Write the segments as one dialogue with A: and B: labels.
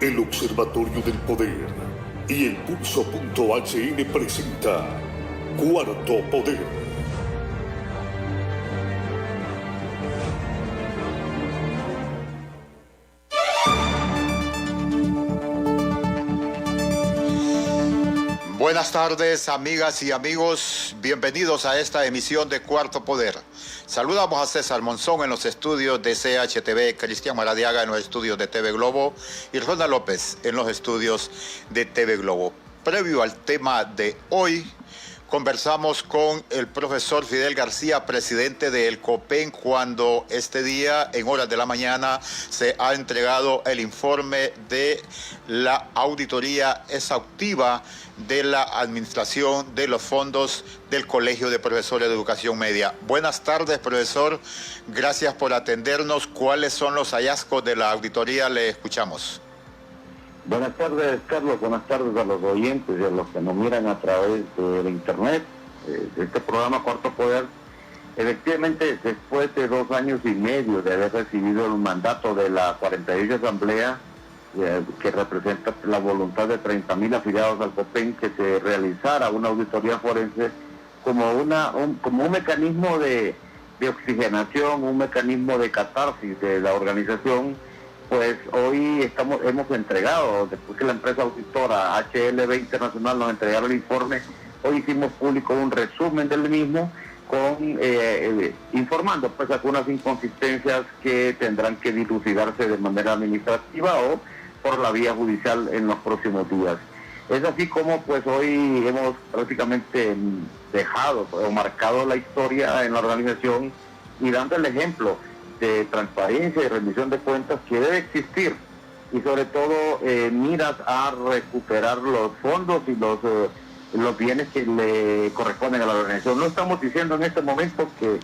A: El Observatorio del Poder y el Pulso.hn presenta Cuarto Poder.
B: Buenas tardes, amigas y amigos. Bienvenidos a esta emisión de Cuarto Poder. Saludamos a César Monzón en los estudios de CHTV, Cristian Maradiaga en los estudios de TV Globo y Ronald López en los estudios de TV Globo. Previo al tema de hoy, conversamos con el profesor Fidel García, presidente del COPEN, cuando este día, en horas de la mañana, se ha entregado el informe de la auditoría exhaustiva de la administración de los fondos del Colegio de Profesores de Educación Media. Buenas tardes, profesor. Gracias por atendernos. ¿Cuáles son los hallazgos de la auditoría? Le escuchamos.
C: Buenas tardes, Carlos. Buenas tardes a los oyentes y a los que nos miran a través de internet, de este programa Cuarto Poder. Efectivamente, después de 2 años y medio de haber recibido el mandato de la 48 Asamblea, que representa la voluntad de 30.000 afiliados al COPEN, que se realizara una auditoría forense como un mecanismo de oxigenación, un mecanismo de catarsis de la organización. Pues hoy hemos entregado, después que la empresa auditora HLB Internacional nos entregara el informe, hoy hicimos público un resumen del mismo, informando pues algunas inconsistencias que tendrán que dilucidarse de manera administrativa o por la vía judicial en los próximos días. Es así como pues hoy hemos prácticamente dejado o marcado la historia en la organización y dando el ejemplo de transparencia y rendición de cuentas que debe existir, y sobre todo miras a recuperar los fondos y los bienes que le corresponden a la organización. No estamos diciendo en este momento que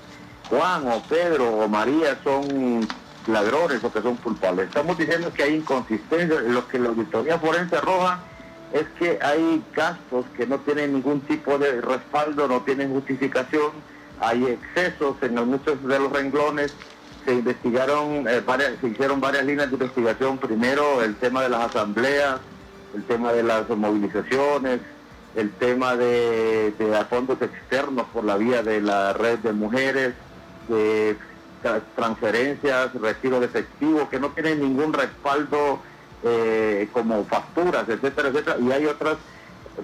C: Juan o Pedro o María son ladrones o que son culpables. Estamos diciendo que hay inconsistencias. Lo que la auditoría forense arroja es que hay gastos que no tienen ningún tipo de respaldo, no tienen justificación, hay excesos en muchos de los renglones. Se investigaron se hicieron varias líneas de investigación. Primero el tema de las asambleas, el tema de las movilizaciones, el tema de fondos externos por la vía de la red de mujeres, de transferencias, retiro de efectivo, que no tienen ningún respaldo como facturas, etcétera, etcétera. Y hay otras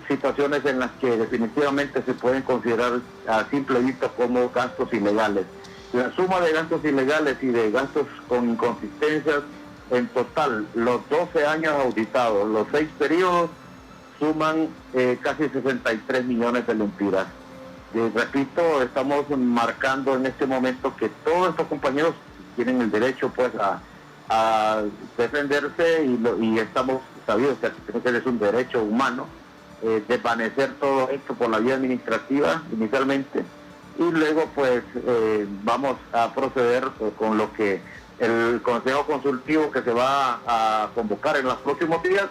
C: situaciones en las que definitivamente se pueden considerar a simple vista como gastos ilegales. La suma de gastos ilegales y de gastos con inconsistencias, en total, los 12 años auditados, los 6 periodos, suman casi 63 millones de lempiras. Repito, estamos marcando en este momento que todos estos compañeros tienen el derecho pues a defenderse y estamos sabidos que es un derecho humano desvanecer todo esto por la vía administrativa inicialmente. Y luego pues vamos a proceder con lo que el Consejo Consultivo que se va a convocar en los próximos días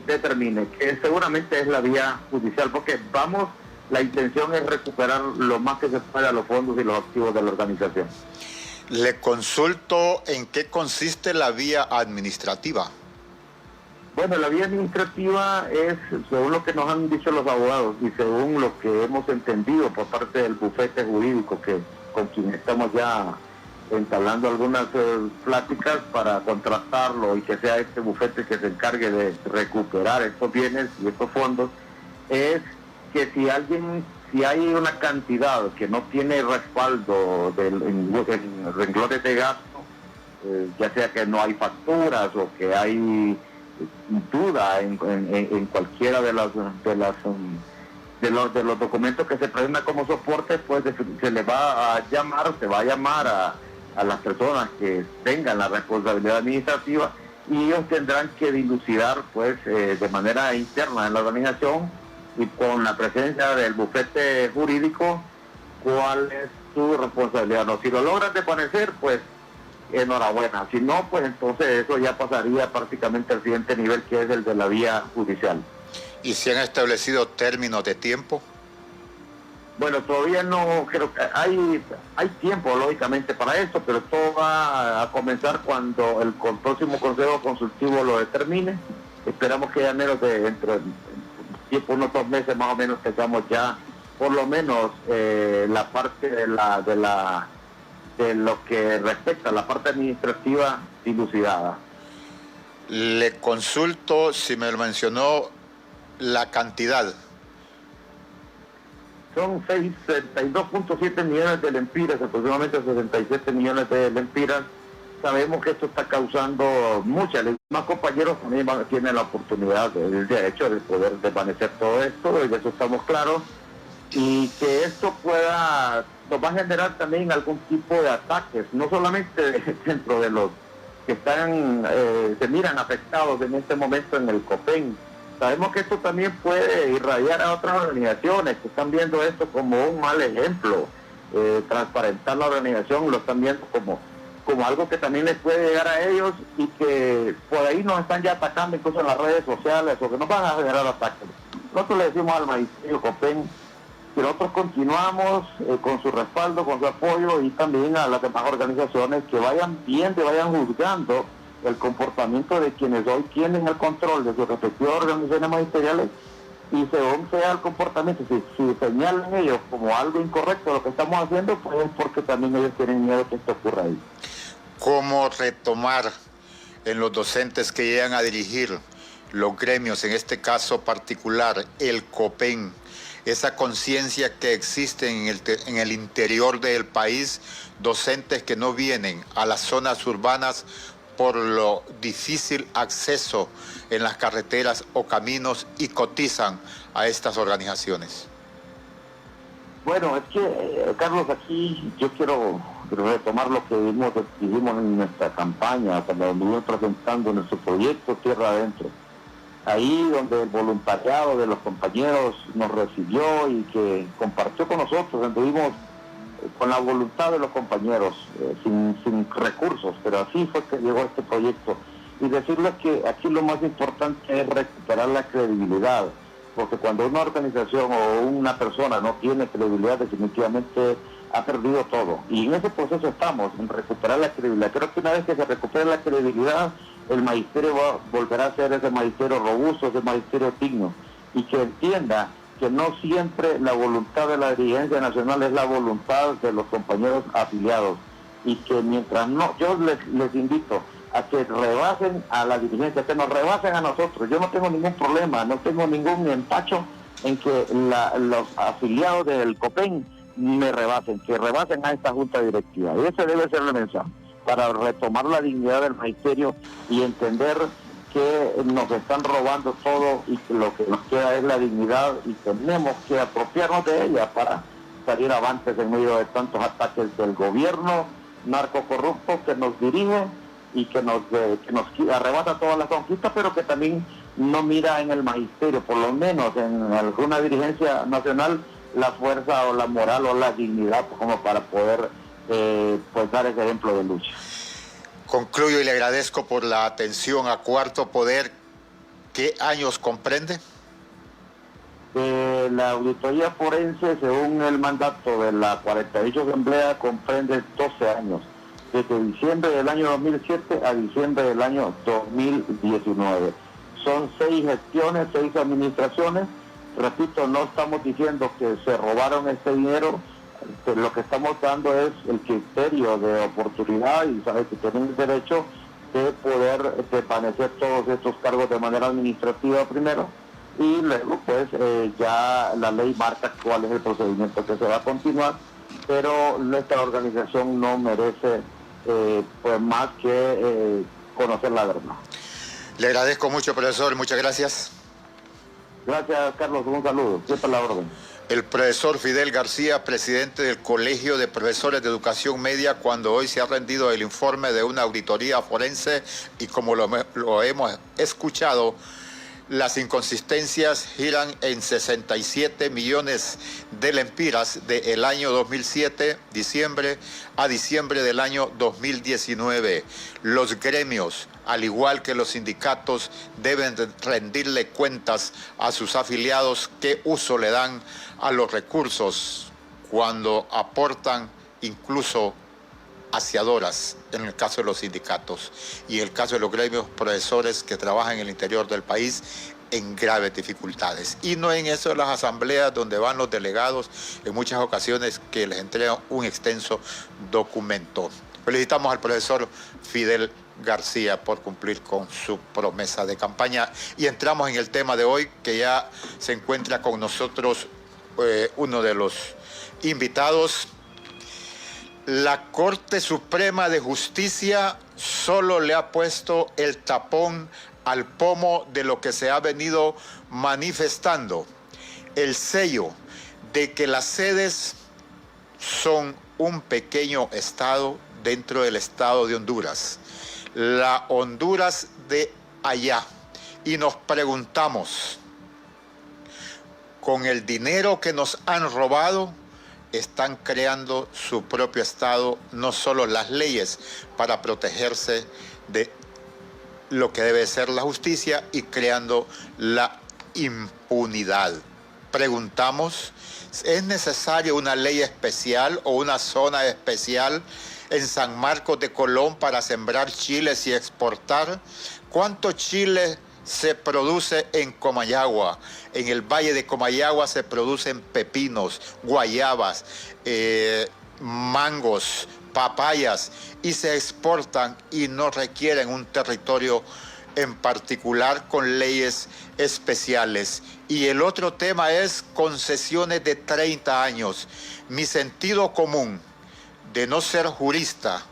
C: determine, que seguramente es la vía judicial, porque la intención es recuperar lo más que se pueda los fondos y los activos de la organización.
B: Le consulto en qué consiste la vía administrativa.
C: Bueno, la vía administrativa es, según lo que nos han dicho los abogados y según lo que hemos entendido por parte del bufete jurídico con quien estamos ya entablando algunas pláticas para contratarlo y que sea este bufete que se encargue de recuperar estos bienes y estos fondos, es que si hay una cantidad que no tiene respaldo en renglones de gasto, ya sea que no hay facturas o que hay duda en cualquiera de los documentos que se presentan como soporte, pues se va a llamar a las personas que tengan la responsabilidad administrativa, y ellos tendrán que dilucidar pues de manera interna en la organización y con la presencia del bufete jurídico cuál es su responsabilidad. No, si lo logran desvanecer, pues enhorabuena. Si no, pues entonces eso ya pasaría prácticamente al siguiente nivel, que es el de la vía judicial.
B: ¿Y se han establecido términos de tiempo?
C: Bueno, todavía no creo que hay tiempo, lógicamente, para eso, pero todo va a comenzar cuando el próximo Consejo Consultivo lo determine. Esperamos que ya menos de entre unos 2 meses más o menos tengamos ya por lo menos la parte de lo que respecta a la parte administrativa dilucidada.
B: Le consulto si me lo mencionó la cantidad.
C: Son 62.7 millones de lempiras, aproximadamente 67 millones de lempiras. Sabemos que esto está causando muchas. Más compañeros también tienen la oportunidad, el derecho de poder desvanecer todo esto, y de eso estamos claros. Y que esto nos va a generar también algún tipo de ataques, no solamente dentro de los que se miran afectados en este momento en el COPEN. Sabemos que esto también puede irradiar a otras organizaciones que están viendo esto como un mal ejemplo. Transparentar la organización lo están viendo como algo que también les puede llegar a ellos, y que por ahí nos están ya atacando incluso en las redes sociales, o que nos van a generar ataques. Nosotros le decimos al magisterio COPEN que nosotros continuamos con su respaldo, con su apoyo, y también a las demás organizaciones que vayan viendo, vayan juzgando el comportamiento de quienes hoy tienen el control de sus respectivas organizaciones magisteriales, y según sea el comportamiento, si señalan ellos como algo incorrecto lo que estamos haciendo, pues es porque también ellos tienen miedo que esto ocurra ahí.
B: ¿Cómo retomar en los docentes que llegan a dirigir los gremios, en este caso particular el COPEN, esa conciencia que existe en el interior del país, docentes que no vienen a las zonas urbanas por lo difícil acceso en las carreteras o caminos y cotizan a estas organizaciones?
C: Bueno, es que, Carlos, aquí yo quiero retomar lo que dijimos en nuestra campaña, cuando estuvimos presentando nuestro proyecto Tierra Adentro. Ahí donde el voluntariado de los compañeros nos recibió y que compartió con nosotros, anduvimos con la voluntad de los compañeros, sin recursos, pero así fue que llegó este proyecto. Y decirles que aquí lo más importante es recuperar la credibilidad, porque cuando una organización o una persona no tiene credibilidad, definitivamente ha perdido todo. Y en ese proceso estamos, en recuperar la credibilidad. Creo que una vez que se recupere la credibilidad, el magisterio volverá a ser ese magisterio robusto, ese magisterio digno, y que entienda que no siempre la voluntad de la dirigencia nacional es la voluntad de los compañeros afiliados, y que mientras no, yo les invito a que rebasen a la dirigencia, que nos rebasen a nosotros. Yo no tengo ningún problema, no tengo ningún empacho en que los afiliados del COPEN me rebasen, que rebasen a esta junta directiva. Y ese debe ser el mensaje, para retomar la dignidad del magisterio y entender que nos están robando todo y que lo que nos queda es la dignidad, y tenemos que apropiarnos de ella para salir avantes en medio de tantos ataques del gobierno narcocorrupto que nos dirige y que nos arrebata todas las conquistas, pero que también no mira en el magisterio, por lo menos en alguna dirigencia nacional, la fuerza o la moral o la dignidad como para poder pues dar ese ejemplo de lucha.
B: Concluyo y le agradezco por la atención a Cuarto Poder. ¿Qué años comprende?
C: La auditoría forense, según el mandato de la 48 Asamblea, comprende 12 años, desde diciembre del año 2007 a diciembre del año 2019. Son 6 gestiones, 6 administraciones. Repito, no estamos diciendo que se robaron este dinero, lo que estamos dando es el criterio de oportunidad, y sabe que tienen el derecho de poder desvanecer todos estos cargos de manera administrativa primero, y luego pues ya la ley marca cuál es el procedimiento que se va a continuar, pero nuestra organización no merece pues más que conocer la verdad.
B: Le agradezco mucho, profesor, muchas gracias.
C: Gracias, Carlos, un saludo, siempre a la orden.
B: El profesor Fidel García, presidente del Colegio de Profesores de Educación Media, cuando hoy se ha rendido el informe de una auditoría forense, y como lo hemos escuchado, las inconsistencias giran en 67 millones de lempiras del año 2007, diciembre, a diciembre del año 2019. Los gremios, al igual que los sindicatos, deben rendirle cuentas a sus afiliados qué uso le dan a los recursos cuando aportan incluso aseadoras, en el caso de los sindicatos, y en el caso de los gremios profesores que trabajan en el interior del país, en graves dificultades. Y no en eso las asambleas donde van los delegados, en muchas ocasiones que les entregan un extenso documento. Felicitamos al profesor Fidel García por cumplir con su promesa de campaña. Y entramos en el tema de hoy, que ya se encuentra con nosotros uno de los invitados. La Corte Suprema de Justicia solo le ha puesto el tapón al pomo de lo que se ha venido manifestando, el sello de que las sedes son un pequeño estado dentro del estado de Honduras, la Honduras de allá. Y nos preguntamos, con el dinero que nos han robado, están creando su propio estado, no solo las leyes para protegerse de lo que debe ser la justicia y creando la impunidad. Preguntamos, ¿es necesaria una ley especial o una zona especial en San Marcos de Colón para sembrar chiles y exportar? ¿Cuánto chile se produce en Comayagua? En el Valle de Comayagua se producen pepinos, guayabas, mangos, papayas, y se exportan y no requieren un territorio en particular con leyes especiales. Y el otro tema es concesiones de 30 años. Mi sentido común de no ser jurista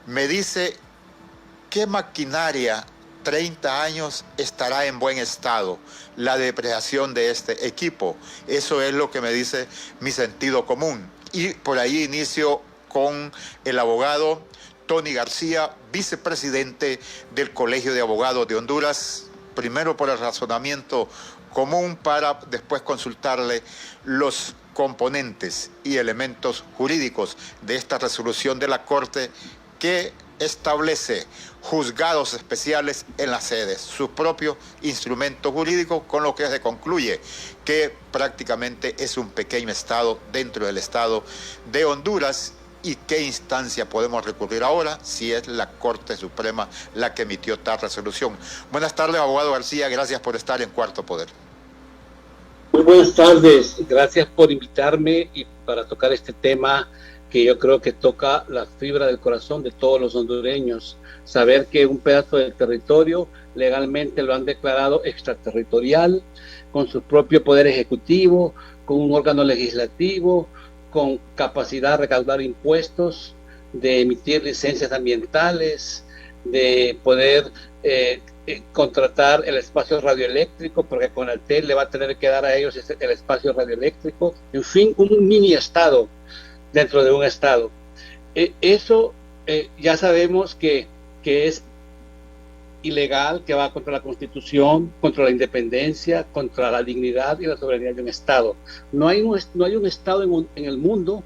B: me dice qué maquinaria 30 años estará en buen estado, la depreciación de este equipo. Eso es lo que me dice mi sentido común. Y por ahí inicio con el abogado Tony García, vicepresidente del Colegio de Abogados de Honduras, primero por el razonamiento común para después consultarle los componentes y elementos jurídicos de esta resolución de la Corte que establece juzgados especiales en las sedes, su propio instrumento jurídico, con lo que se concluye que prácticamente es un pequeño estado dentro del estado de Honduras. ¿Y qué instancia podemos recurrir ahora si es la Corte Suprema la que emitió tal resolución? Buenas tardes, abogado García, gracias por estar en Cuarto Poder.
D: Muy buenas tardes, gracias por invitarme y para tocar este tema que yo creo que toca la fibra del corazón de todos los hondureños. Saber que un pedazo del territorio legalmente lo han declarado extraterritorial, con su propio poder ejecutivo, con un órgano legislativo, con capacidad de recaudar impuestos, de emitir licencias ambientales, de poder contratar el espacio radioeléctrico, porque con el TEL le va a tener que dar a ellos el espacio radioeléctrico. En fin, un mini estado dentro de un estado. Eso ya sabemos que es ilegal, que va contra la Constitución, contra la independencia, contra la dignidad y la soberanía de un Estado. No hay un Estado en el mundo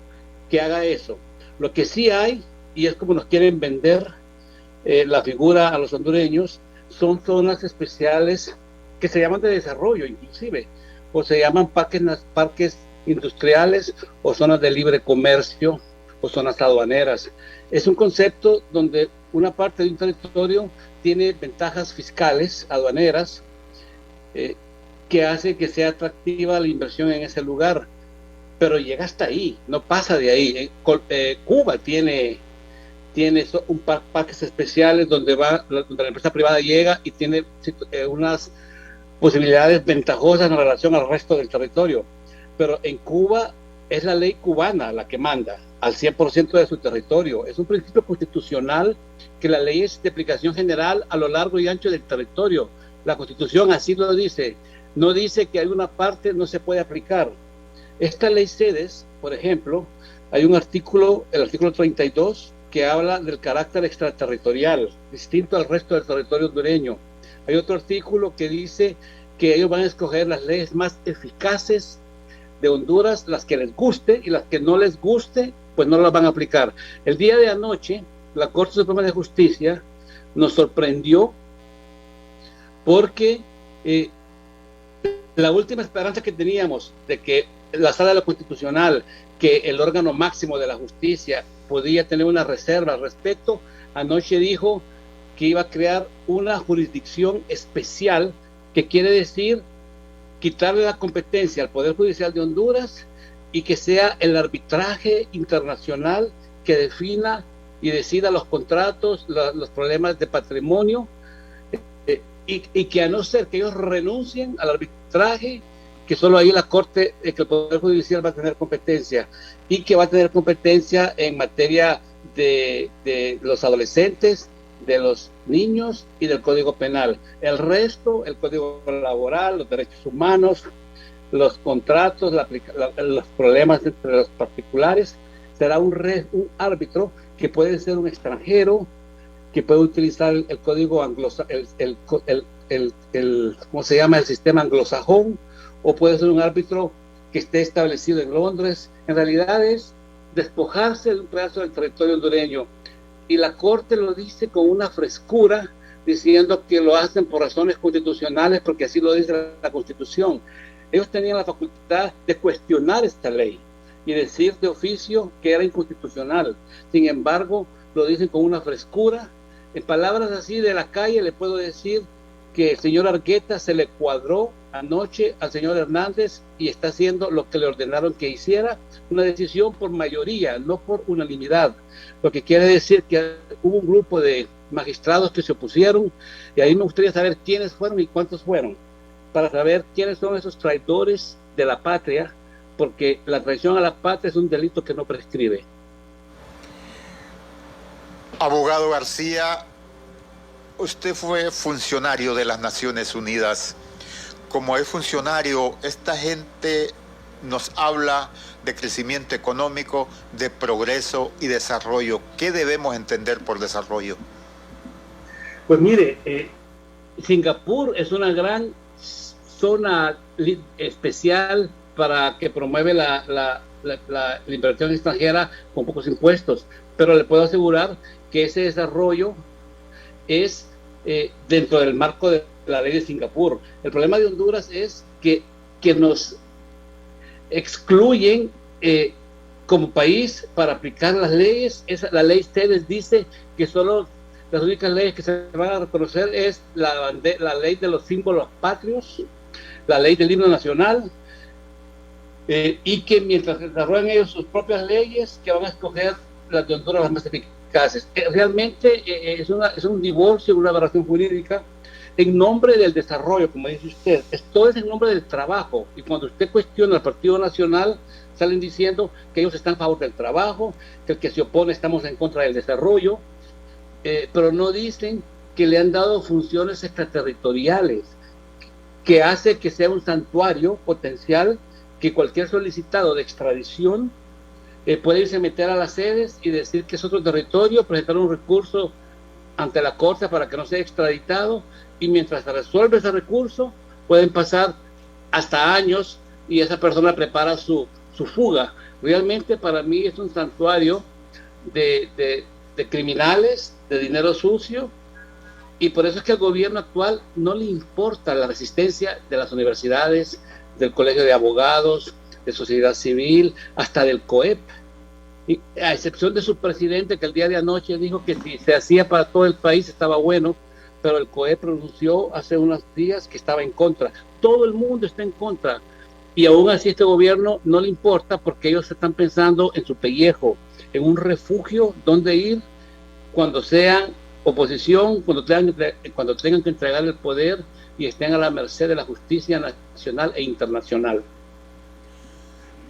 D: que haga eso. Lo que sí hay, y es como nos quieren vender la figura a los hondureños, son zonas especiales que se llaman de desarrollo inclusive, o se llaman parques industriales, o zonas de libre comercio, o zonas aduaneras. Es un concepto donde una parte de un territorio tiene ventajas fiscales, aduaneras, que hace que sea atractiva la inversión en ese lugar, pero llega hasta ahí, no pasa de ahí. Cuba tiene parques especiales donde la empresa privada llega y tiene unas posibilidades ventajosas en relación al resto del territorio, pero en Cuba es la ley cubana la que manda al 100% de su territorio. Es un principio constitucional que la ley es de aplicación general a lo largo y ancho del territorio. La Constitución así lo dice, no dice que alguna parte no se puede aplicar. Esta ley sedes, por ejemplo, hay un artículo, el artículo 32, que habla del carácter extraterritorial, distinto al resto del territorio hondureño. Hay otro artículo que dice que ellos van a escoger las leyes más eficaces de Honduras, las que les guste, y las que no les guste, pues no las van a aplicar. El día de anoche, la Corte Suprema de Justicia nos sorprendió porque la última esperanza que teníamos de que la Sala de lo Constitucional, que el órgano máximo de la justicia, podía tener una reserva al respecto, anoche dijo que iba a crear una jurisdicción especial, que quiere decir quitarle la competencia al Poder Judicial de Honduras y que sea el arbitraje internacional que defina y decida los contratos, los problemas de patrimonio, y que a no ser que ellos renuncien al arbitraje, que solo ahí la Corte, que el Poder Judicial va a tener competencia, y que va a tener competencia en materia de los adolescentes, de los niños y del Código Penal. El resto, el Código Laboral, los derechos humanos, los contratos, los problemas entre los particulares, será un árbitro que puede ser un extranjero, que puede utilizar el código ¿cómo se llama? El sistema anglosajón, o puede ser un árbitro que esté establecido en Londres. En realidad es despojarse de un pedazo del territorio hondureño, y la Corte lo dice con una frescura, diciendo que lo hacen por razones constitucionales, porque así lo dice la Constitución. Ellos tenían la facultad de cuestionar esta ley y decir de oficio que era inconstitucional. Sin embargo, lo dicen con una frescura. En palabras así de la calle, le puedo decir que el señor Argueta se le cuadró anoche al señor Hernández y está haciendo lo que le ordenaron que hiciera, una decisión por mayoría, no por unanimidad, lo que quiere decir que hubo un grupo de magistrados que se opusieron, y ahí me gustaría saber quiénes fueron y cuántos fueron, para saber quiénes son esos traidores de la patria, porque la traición a la patria es un delito que no prescribe.
B: Abogado García, usted fue funcionario de las Naciones Unidas. Como es funcionario, esta gente nos habla de crecimiento económico, de progreso y desarrollo. ¿Qué debemos entender por desarrollo?
D: Pues mire, Singapur es una gran zona especial para que promueve la inversión extranjera con pocos impuestos, pero le puedo asegurar que ese desarrollo es dentro del marco de la ley de Singapur. El problema de Honduras es que nos excluyen como país para aplicar las leyes. La ley Steves dice que solo las únicas leyes que se van a reconocer es la ley de los símbolos patrios, la ley del himno nacional, y que mientras desarrollan ellos sus propias leyes, que van a escoger las de Honduras las más eficaces. Realmente es un divorcio, una aberración jurídica en nombre del desarrollo, como dice usted. Todo es en nombre del trabajo, y cuando usted cuestiona al Partido Nacional, salen diciendo que ellos están a favor del trabajo, que el que se opone estamos en contra del desarrollo, pero no dicen que le han dado funciones extraterritoriales, que hace que sea un santuario potencial, que cualquier solicitado de extradición puede irse a meter a las sedes y decir que es otro territorio, presentar un recurso ante la Corte para que no sea extraditado, y mientras se resuelve ese recurso pueden pasar hasta años y esa persona prepara su fuga. Realmente para mí es un santuario de criminales, de dinero sucio, y por eso es que al gobierno actual no le importa la resistencia de las universidades, del Colegio de Abogados, de sociedad civil, hasta del COEP, y a excepción de su presidente, que el día de anoche dijo que si se hacía para todo el país estaba bueno, pero el COEP pronunció hace unos días que estaba en contra. Todo el mundo está en contra, y aún así este gobierno no le importa, porque ellos están pensando en su pellejo, en un refugio donde ir cuando sean oposición, cuando tengan que entregar el poder y estén a la merced de la justicia nacional e internacional.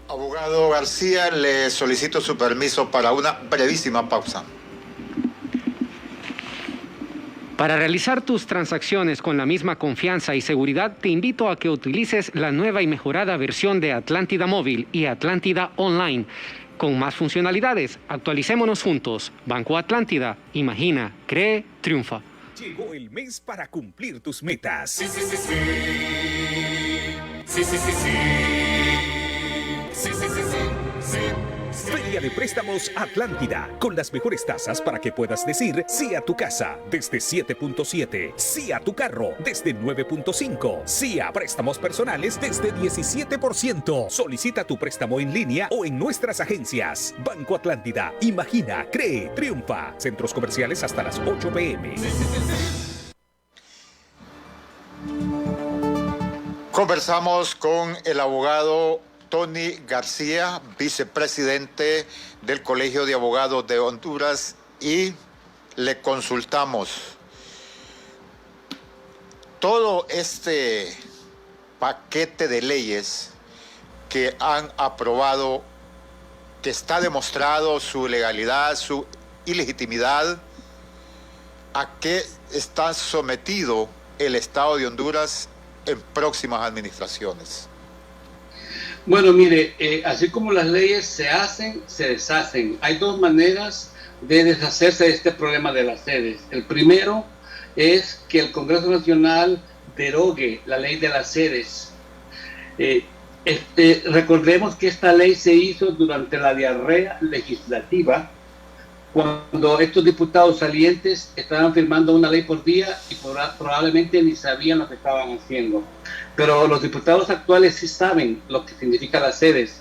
B: Abogado García, le solicito su permiso para una brevísima pausa.
E: Para realizar tus transacciones con la misma confianza y seguridad, te invito a que utilices la nueva y mejorada versión de Atlántida Móvil y Atlántida Online. Con más funcionalidades, actualicémonos juntos. Banco Atlántida, imagina, cree, triunfa.
F: Llegó el mes para cumplir tus metas.
G: Sí, sí, sí, sí. Sí, sí, sí, sí. Sí, sí, sí, sí. Sí,
F: Feria de Préstamos Atlántida, con las mejores tasas para que puedas decir sí a tu casa desde 7.7, sí a tu carro desde 9.5, sí a préstamos personales desde 17%. Solicita tu préstamo en línea o en nuestras agencias. Banco Atlántida, imagina, cree, triunfa. Centros comerciales hasta las 8 p.m.
B: Conversamos con el abogado Tony García, vicepresidente del Colegio de Abogados de Honduras, y le consultamos todo este paquete de leyes que han aprobado, que está demostrado su legalidad, su ilegitimidad. ¿A qué está sometido el Estado de Honduras en próximas administraciones?
D: Bueno, mire, así como las leyes se hacen, se deshacen. Hay dos maneras de deshacerse de este problema de las sedes. El primero es que el Congreso Nacional derogue la ley de las sedes. Recordemos que esta ley se hizo durante la diarrea legislativa, cuando estos diputados salientes estaban firmando una ley por día y probablemente ni sabían lo que estaban haciendo. Pero los diputados actuales sí saben lo que significa las sedes.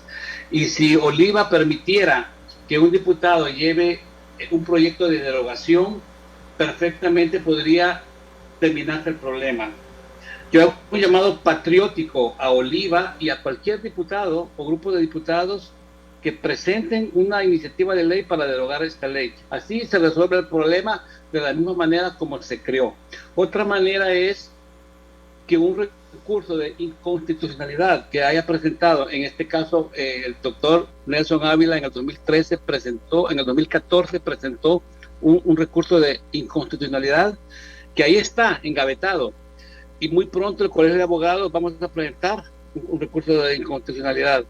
D: Y si Oliva permitiera que un diputado lleve un proyecto de derogación, perfectamente podría terminarse el problema. Yo hago un llamado patriótico a Oliva y a cualquier diputado o grupo de diputados que presenten una iniciativa de ley para derogar esta ley. Así se resuelve el problema de la misma manera como se creó. Otra manera es que un recurso de inconstitucionalidad que haya presentado, en este caso el doctor Nelson Ávila en el 2014 presentó un recurso de inconstitucionalidad que ahí está engavetado, y muy pronto el Colegio de Abogados vamos a presentar un recurso de inconstitucionalidad,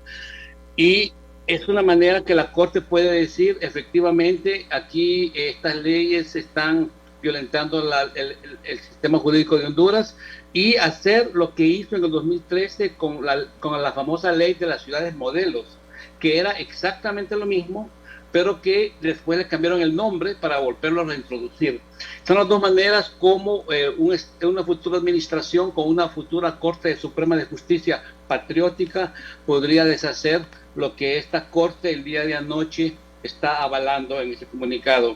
D: y es una manera que la Corte puede decir efectivamente aquí estas leyes están violentando el sistema jurídico de Honduras, y hacer lo que hizo en el 2013 con la famosa ley de las ciudades modelos, que era exactamente lo mismo, pero que después le cambiaron el nombre para volverlo a reintroducir. Son las dos maneras como una futura administración con una futura Corte Suprema de Justicia patriótica podría deshacer lo que esta Corte el día de anoche está avalando en ese comunicado.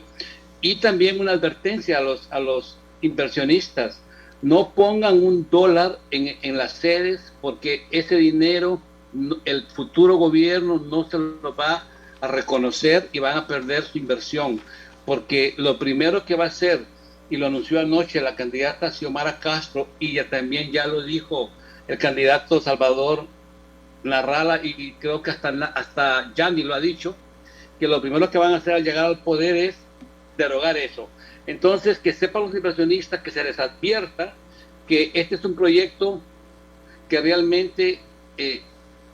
D: Y también una advertencia a los inversionistas: no pongan $1 en las sedes, porque ese dinero el futuro gobierno no se lo va a reconocer y van a perder su inversión, porque lo primero que va a hacer, y lo anunció anoche la candidata Xiomara Castro, y también ya lo dijo el candidato Salvador Narrala, y creo que hasta Yandy lo ha dicho, que lo primero que van a hacer al llegar al poder es derogar eso. Entonces, que sepan los inversionistas, que se les advierta que este es un proyecto que realmente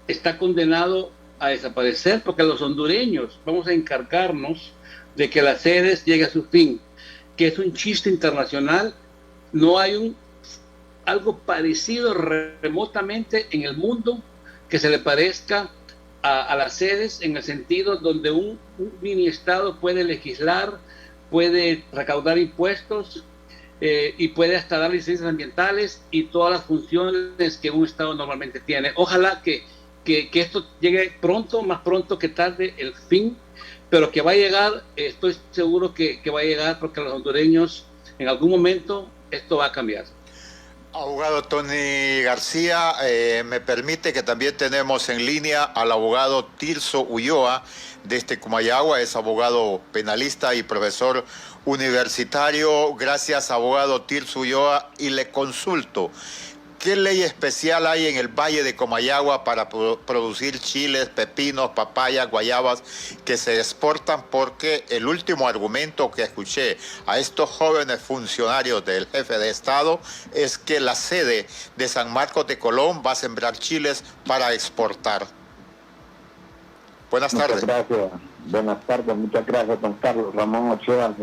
D: está condenado a desaparecer, porque los hondureños vamos a encargarnos de que las sedes llegue a su fin, que es un chiste internacional. No hay algo parecido remotamente en el mundo que se le parezca a las sedes, en el sentido donde un mini estado puede legislar, puede recaudar impuestos y puede hasta dar licencias ambientales y todas las funciones que un estado normalmente tiene. Ojalá que esto llegue pronto, más pronto que tarde, el fin, pero que va a llegar. Estoy seguro que va a llegar, porque los hondureños en algún momento esto va a cambiar.
B: Abogado Tony García, me permite que también tenemos en línea al abogado Tirso Ulloa desde Comayagua, es abogado penalista y profesor universitario. Gracias, abogado Tirso Ulloa, y le consulto: ¿qué ley especial hay en el Valle de Comayagua para producir chiles, pepinos, papayas, guayabas que se exportan? Porque el último argumento que escuché a estos jóvenes funcionarios del jefe de Estado es que la sede de San Marcos de Colón va a sembrar chiles para exportar. Buenas tardes.
C: Muchas gracias. Buenas tardes. Muchas gracias, don Carlos Ramón Ochoa,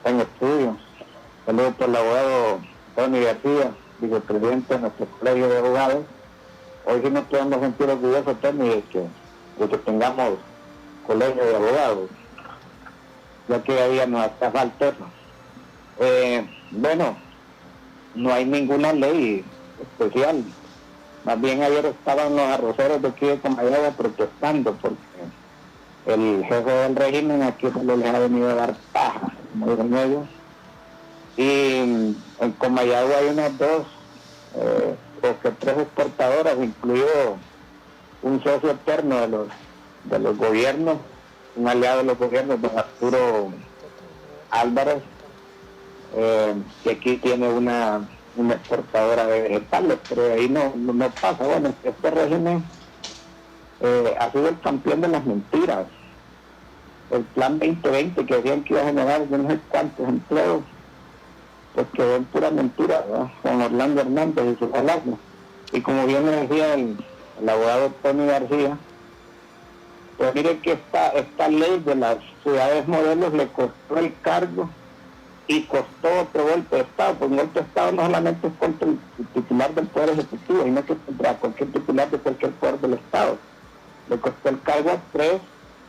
C: en estudio. Saludos por el abogado Tony García, vicepresidente de nuestro colegio de abogados. Hoy sí nos podemos sentir orgullosos, Tony, de que tengamos colegio de abogados, ya que había no hasta falta. Bueno, no hay ninguna ley especial. Más bien ayer estaban los arroceros de aquí de Comayagua protestando porque el jefe del régimen aquí solo les ha venido a dar paja, como dicen ellos. Y en Comayagua hay unas dos o que tres exportadoras, incluido un socio eterno de los gobiernos, un aliado de los gobiernos, don Arturo Álvarez, que aquí tiene una exportadora de vegetales, pero de ahí no pasa. Bueno, este régimen ha sido el campeón de las mentiras. El plan 2020 que decían que iba a generar yo no sé cuántos empleos, pues quedó en pura mentira, ¿verdad? Con Orlando Hernández y su palacio. Y como bien le decía el abogado Tony García, pues mire que esta ley de las ciudades modelos le costó el cargo y costó otro golpe de Estado, pues un golpe de Estado no solamente es contra el titular del Poder Ejecutivo, sino que contra cualquier titular de cualquier poder del Estado. Le costó el cargo a 3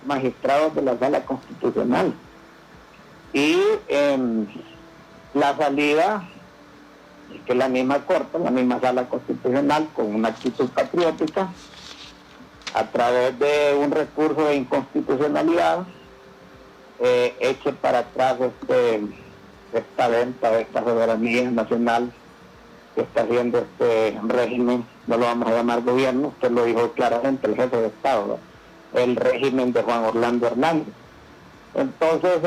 C: magistrados de la Sala Constitucional. Y la salida, que la misma Corte, la misma Sala Constitucional, con una actitud patriótica, a través de un recurso de inconstitucionalidad, eche para atrás esta venta de esta soberanía nacional que está haciendo este régimen, no lo vamos a llamar gobierno, usted lo dijo claramente, el jefe de Estado, ¿no? El régimen de Juan Orlando Hernández. Entonces,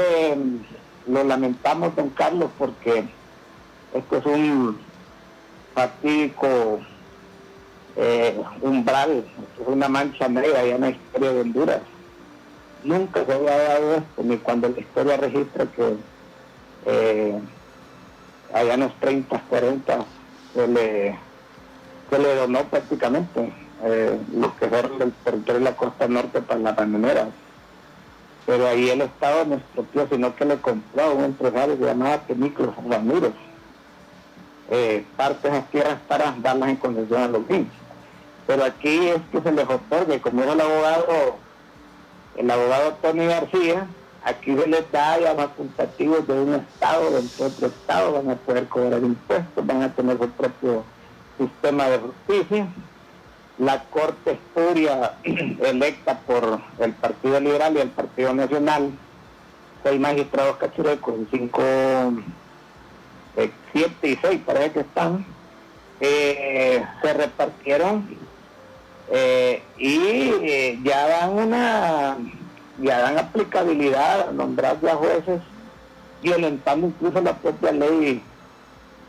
C: lo lamentamos, don Carlos, porque esto es un fatídico umbral, esto es una mancha negra ya en la historia de Honduras. Nunca se había dado esto, ni cuando la historia registra que allá en los 30, 40 se le donó prácticamente lo que fueron del territorio de la costa norte para las bananeras. Pero ahí el Estado no expropió, sino que le compró a un empresario que se llamaba Temíclos Ramírez parte de esas tierras para darlas en concesión a los niños. Pero aquí es que se les otorga, como dijo el abogado Tony García, aquí se les da ya facultativos de un Estado, dentro de otro Estado, van a poder cobrar impuestos, van a tener su propio sistema de justicia. La Corte Espuria, electa por el Partido Liberal y el Partido Nacional, 6 magistrados cachurecos, 7 y 6 parece que están, se repartieron y ya dan aplicabilidad a nombrar ya jueces, violentando incluso la propia ley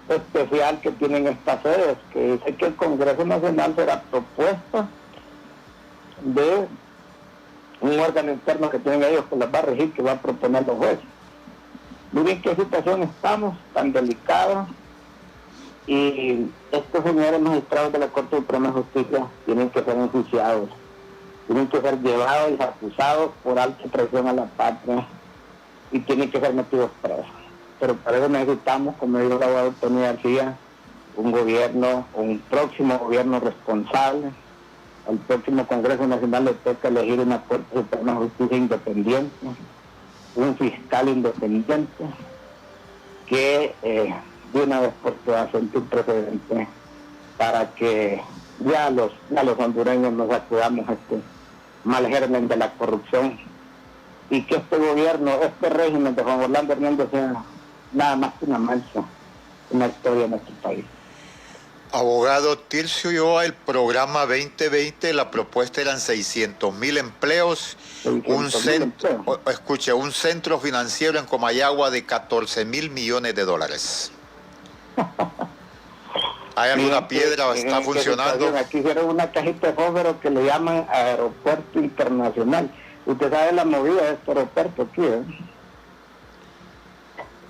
C: especial que tienen estas sedes, que dice que el Congreso Nacional será propuesta de un órgano interno que tienen ellos que las va a regir, que va a proponer los jueces. Miren qué situación estamos, tan delicada, y estos señores magistrados de la Corte Suprema de Justicia tienen que ser enjuiciados, tienen que ser llevados y acusados por alta traición a la patria y tienen que ser metidos presos. Pero para eso necesitamos, como dijo el abogado Tony García, un próximo gobierno responsable. Al próximo Congreso Nacional le toca elegir una Corte Suprema de Justicia independiente, un fiscal independiente, que de una vez por todas siente un precedente para que ya los hondureños nos acudamos a este mal germen de la corrupción y que este gobierno, este régimen de Juan Orlando Hernández sea nada más que una mancha en la historia de nuestro país.
B: Abogado Tircio Ulloa, el programa 2020, la propuesta eran 600,000 empleos, un centro financiero en Comayagua de 14,000 millones de dólares. ¿Hay alguna piedra? ¿Está funcionando?
C: Aquí hicieron una cajita de fósforo que le llaman Aeropuerto Internacional. Usted sabe la movida de este aeropuerto aquí, ¿eh?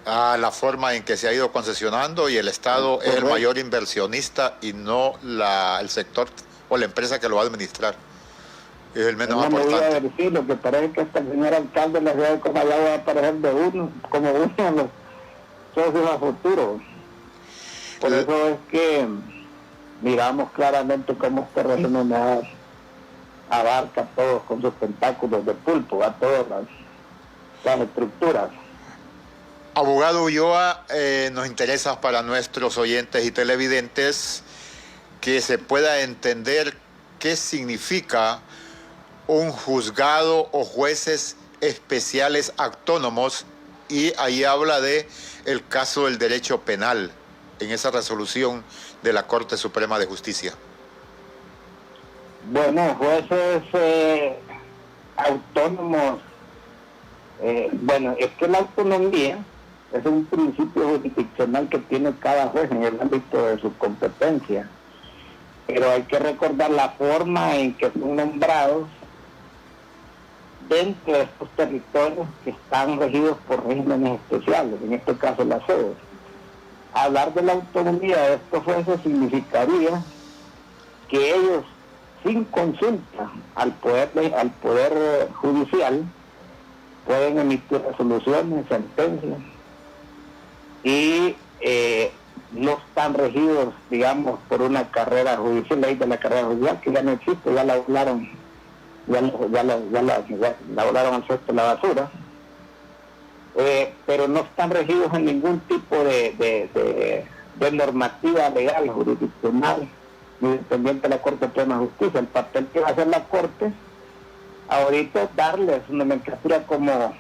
B: La forma en que se ha ido concesionando, y el Estado es el mayor inversionista y no el sector o la empresa que lo va a administrar. Es el menos importante.
C: Sí, lo que parece que hasta el señor alcalde de la ciudad de Comayagua va a aparecer como uno de los socios a futuro. Por eso es que miramos claramente cómo este régimen ha abarca a todos con sus tentáculos de pulpo, a todas las estructuras.
B: Abogado Ulloa, nos interesa para nuestros oyentes y televidentes que se pueda entender qué significa un juzgado o jueces especiales autónomos, y ahí habla de el caso del derecho penal en esa resolución de la Corte Suprema de Justicia.
C: Bueno, jueces autónomos, bueno, es que la autonomía es un principio jurisdiccional que tiene cada juez en el ámbito de su competencia, pero hay que recordar la forma en que son nombrados dentro de estos territorios que están regidos por regímenes especiales, en este caso la sede. Hablar de la autonomía de estos jueces significaría que ellos, sin consulta al poder judicial, pueden emitir resoluciones, sentencias, y no están regidos, digamos, por una carrera judicial, ley de la carrera judicial, que ya no existe, ya la volaron, ya la volaron al cesto de la basura, pero no están regidos en ningún tipo de normativa legal, jurisdiccional, ni dependiente de la Corte Suprema de Justicia. El papel que va a hacer la Corte ahorita es darles una nomenclatura como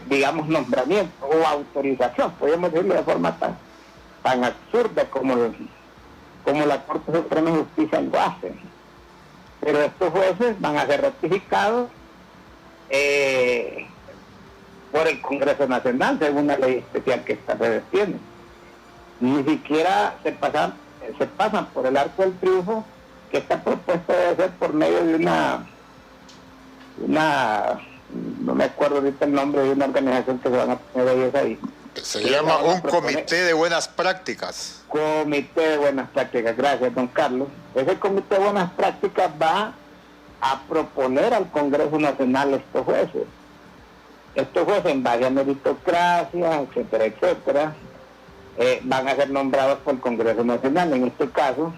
C: digamos, nombramiento o autorización, podemos decirlo de forma tan absurda como la Corte Suprema de Justicia lo hace. Pero estos jueces van a ser ratificados por el Congreso Nacional, según una ley especial que esta se tiene. Ni siquiera se pasan por el arco del triunfo, que esta propuesta debe ser por medio de una no me acuerdo ahorita el nombre de una organización que se van a poner ellos ahí.
B: Se llama un comité de buenas prácticas.
C: Comité de buenas prácticas, gracias, don Carlos. Ese comité de buenas prácticas va a proponer al Congreso Nacional estos jueces. Estos jueces, en base a meritocracia, etcétera, etcétera, van a ser nombrados por el Congreso Nacional. En este caso,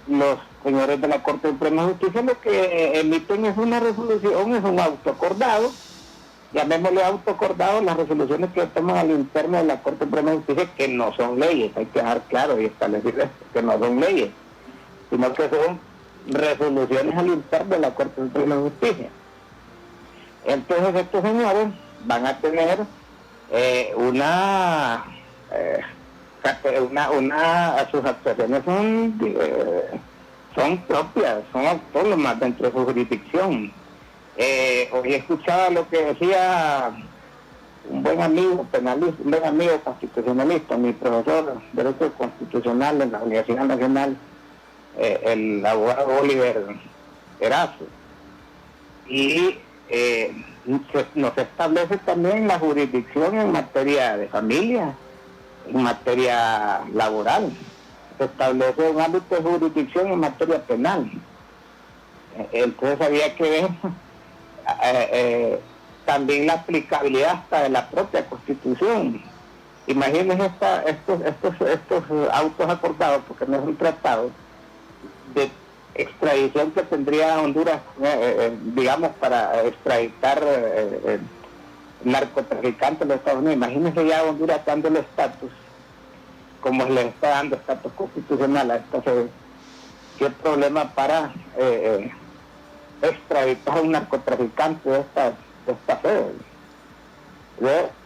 C: los señores de la Corte Suprema de Justicia lo que emiten es una resolución, es un auto acordado, llamémosle auto acordado, las resoluciones que toman al interno de la Corte Suprema de Justicia, que no son leyes, hay que dejar claro y establecer esto, que no son leyes, sino que son resoluciones al interno de la Corte Suprema de Justicia. Entonces estos señores van a tener sus actuaciones son propias, son autónomas dentro de su jurisdicción. Hoy escuchaba lo que decía un buen amigo penalista, un buen amigo constitucionalista, mi profesor de Derecho Constitucional en la Universidad Nacional, el abogado Oliver Erazo. Y nos establece también la jurisdicción en materia de familia, en materia laboral. Se establece un ámbito de jurisdicción en materia penal. Entonces había que ver también la aplicabilidad hasta de la propia Constitución. Imagínense estos autos acordados, porque no es un tratado, de extradición que tendría Honduras, digamos, para extraditar narcotraficantes de los Estados Unidos. Imagínense ya Honduras dándole estatus, como le está dando estatus constitucional a esta sede. ¿Qué problema para extraditar a un narcotraficante de esta sede?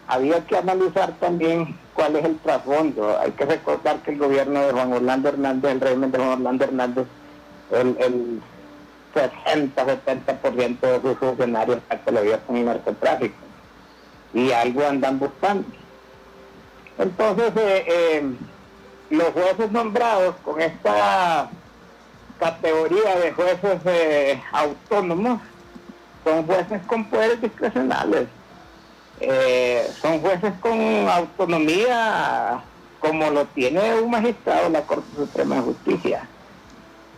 C: Había que analizar también cuál es el trasfondo. Hay que recordar que el gobierno de Juan Orlando Hernández, el régimen de Juan Orlando Hernández, el 60-70% de sus funcionarios se lo vio con el narcotráfico. Y algo andan buscando. Entonces, los jueces nombrados con esta categoría de jueces autónomos son jueces con poderes discrecionales. Son jueces con autonomía como lo tiene un magistrado de la Corte Suprema de Justicia.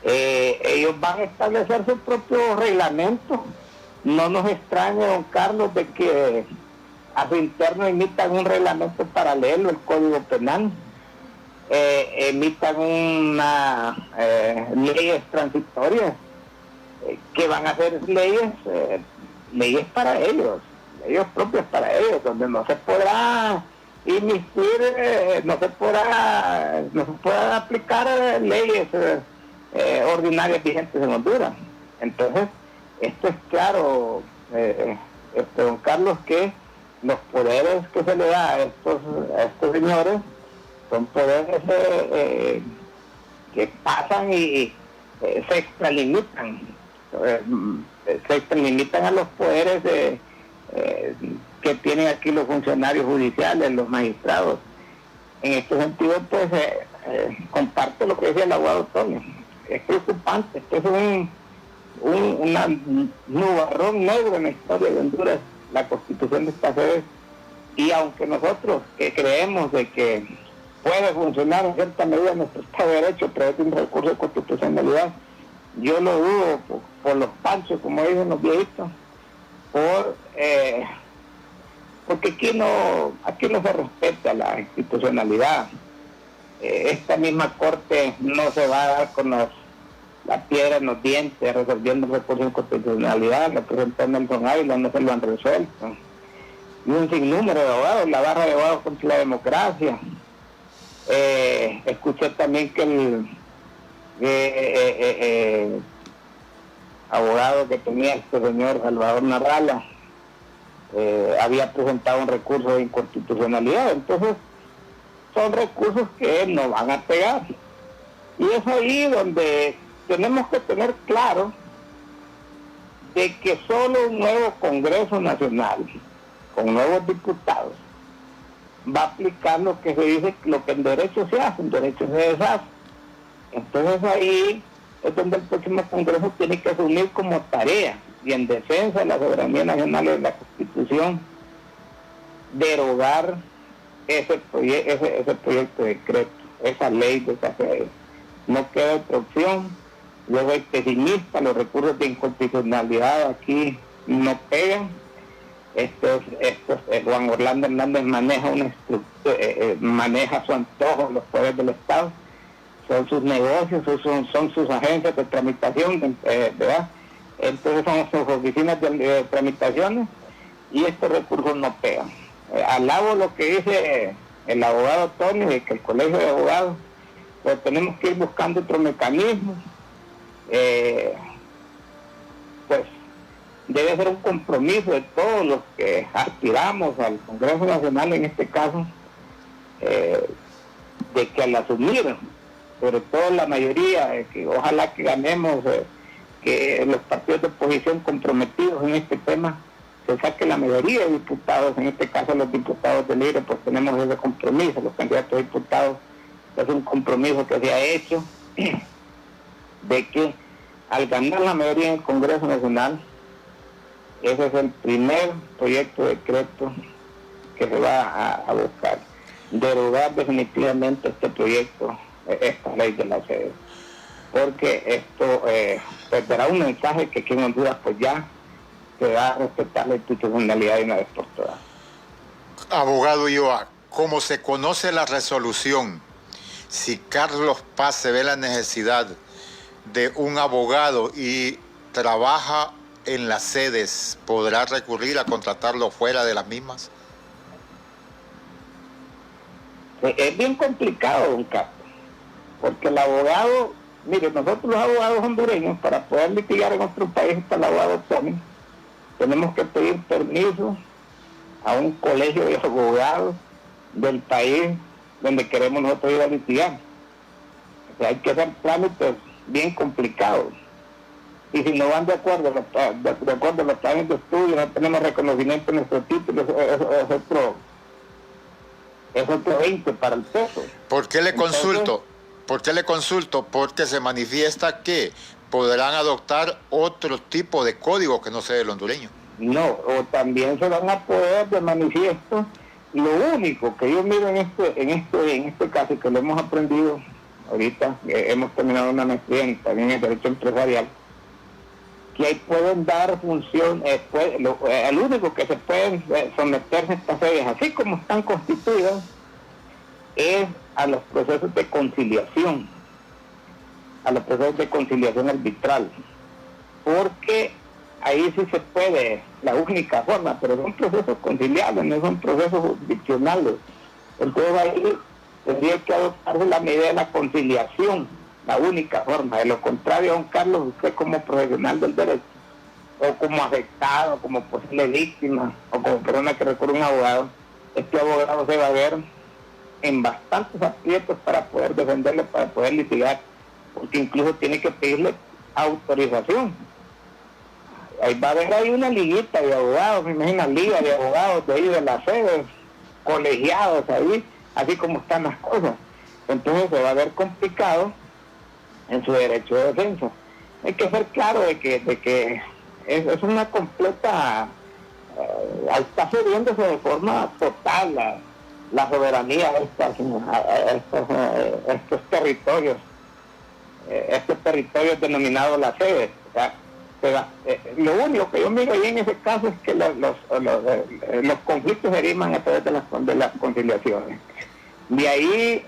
C: Ellos van a establecer su propio reglamento. No nos extrañe, don Carlos, de que a su interno imitan un reglamento paralelo, el Código Penal. emitan una leyes transitorias que van a ser leyes para ellos, leyes propias para ellos, donde no se podrá inmiscuir, no se podrá aplicar leyes ordinarias vigentes en Honduras. Entonces, esto es claro, don Carlos, que los poderes que se le da a estos señores son poderes que pasan y se extralimitan a los poderes que tienen aquí los funcionarios judiciales, los magistrados. En este sentido, pues, comparto lo que decía el abogado Tony. Es preocupante, esto es un nubarrón negro en la historia de Honduras, la constitución de esta sede, y aunque nosotros que creemos de que puede funcionar en cierta medida nuestro Estado de Derecho a través de un recurso de constitucionalidad, yo lo dudo por los panchos, como dicen los viejitos, porque aquí no se respeta la institucionalidad. Esta misma corte no se va a dar con la piedra en los dientes resolviendo el recurso de constitucionalidad. Lo presentó Nelson Ávila, no se lo han resuelto. Y un sinnúmero de abogados, la barra de abogados contra la democracia. Escuché también que el abogado que tenía este señor Salvador Narrala había presentado un recurso de inconstitucionalidad. Entonces, son recursos que no van a pegar. Y es ahí donde tenemos que tener claro de que solo un nuevo Congreso Nacional, con nuevos diputados, va a aplicar lo que se dice, lo que en derecho se hace, en derecho se deshace. Entonces ahí es donde el próximo Congreso tiene que asumir como tarea, y en defensa de la soberanía nacional y de la Constitución, derogar ese proyecto de decreto, esa ley de esa sede. No queda otra opción. Luego es pesimista, los recursos de inconstitucionalidad aquí no pegan. Juan Orlando Hernández maneja a su antojo los poderes del Estado, son sus negocios, son sus agencias de tramitación, ¿verdad? Entonces son sus oficinas de tramitaciones, y estos recursos no pegan. Alabo lo que dice el abogado Tony, de que el Colegio de Abogados, pues tenemos que ir buscando otro mecanismo. Pues debe ser un compromiso de todos los que aspiramos al Congreso Nacional, en este caso, de que al asumir, sobre todo la mayoría, que ojalá que ganemos, que los partidos de oposición comprometidos en este tema, se saque la mayoría de diputados, en este caso los diputados de Libre, pues tenemos ese compromiso, los candidatos a diputados, es un compromiso que se ha hecho, de que al ganar la mayoría en el Congreso Nacional, ese es el primer proyecto de decreto que se va a buscar, derogar definitivamente este proyecto, esta ley de la sede, porque esto pues dará un mensaje que aquí en Honduras pues ya se va a respetar la institucionalidad de una vez por todas.
B: Abogado Ioa, como se conoce la resolución, si Carlos Paz se ve la necesidad de un abogado y trabaja en las sedes, ¿podrá recurrir a contratarlo fuera de las mismas?
C: Es bien complicado, don Carlos, porque el abogado, mire, nosotros los abogados hondureños, para poder litigar en otro país, para el abogado Tony, tenemos que pedir permiso a un colegio de abogados del país donde queremos nosotros ir a litigar. O sea, hay que hacer trámites bien complicados. Y si no van de acuerdo a los planes de estudio, no tenemos reconocimiento en nuestros títulos, es otro 20 para el peso.
B: ¿Por qué le consulto? Porque se manifiesta que podrán adoptar otro tipo de código que no sea el hondureño.
C: No, o también se van a poder de manifiesto. Lo único que yo miro en este caso, que lo hemos aprendido ahorita, hemos terminado una maestría también en Derecho Empresarial, que ahí pueden dar función, el único que se pueden someterse a estas sedes, así como están constituidas, es a los procesos de conciliación, arbitral, porque ahí sí se puede, la única forma, pero son procesos conciliables, no son procesos jurisdiccionales. Entonces ahí tendría que adoptarse la medida de la conciliación, la única forma. De lo contrario, don Carlos, usted como profesional del derecho, o como afectado, como posible víctima, o como persona que recurre a un abogado, este abogado se va a ver en bastantes aprietos para poder defenderle, para poder litigar, porque incluso tiene que pedirle autorización. Ahí va a haber ahí una liguita de abogados, me imagino, liga de abogados de ahí de las sedes, colegiados ahí, así como están las cosas. Entonces se va a ver complicado en su derecho de defensa. Hay que ser claro de que es una completa, está cediéndose de forma total la soberanía de estos territorios, estos territorios denominados las sedes. O sea, lo único que yo miro ahí en ese caso es que los conflictos se derivan a través de las conciliaciones. De ahí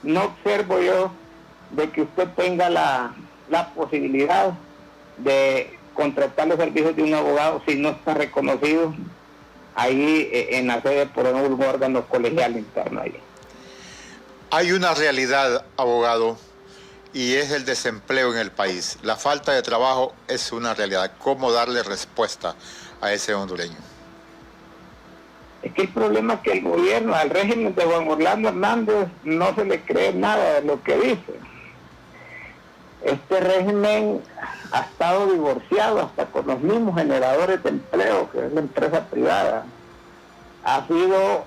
C: no observo yo de que usted tenga la posibilidad de contratar los servicios de un abogado si no está reconocido ahí en la sede por un órgano colegial interno ahí.
B: Hay una realidad, abogado, y es el desempleo en el país. La falta de trabajo es una realidad. ¿Cómo darle respuesta a ese hondureño?
C: Es que el problema es que el gobierno, al régimen de Juan Orlando Hernández, no se le cree nada de lo que dice. Este régimen ha estado divorciado hasta con los mismos generadores de empleo, que es la empresa privada. Ha sido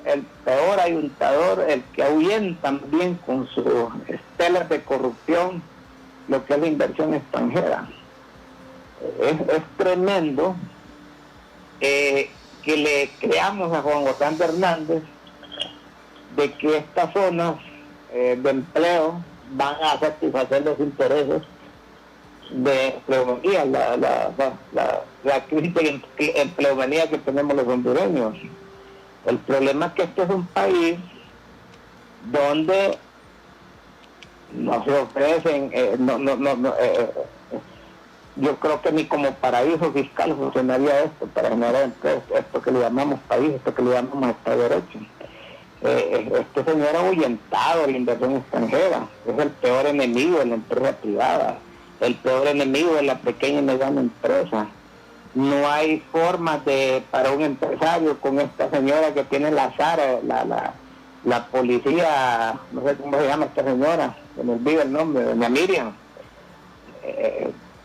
C: el peor ayuntador, el que ahuyenta también con sus estelas de corrupción lo que es la inversión extranjera. Es tremendo que le creamos a Juan Orlando Hernández de que estas zonas de empleo van a satisfacer los intereses de empleomanía, la crisis de empleomanía que tenemos los hondureños. El problema es que este es un país donde no se ofrecen, yo creo que ni como paraíso fiscal funcionaría esto para generar empleo, esto que le llamamos país, esto que le llamamos Estado de Derecho. Este señor ha ahuyentado la inversión extranjera, es el peor enemigo de la empresa privada, el peor enemigo de la pequeña y mediana empresa. No hay forma para un empresario con esta señora que tiene la SAR, la policía, no sé cómo se llama esta señora, se me olvida el nombre, doña Miriam,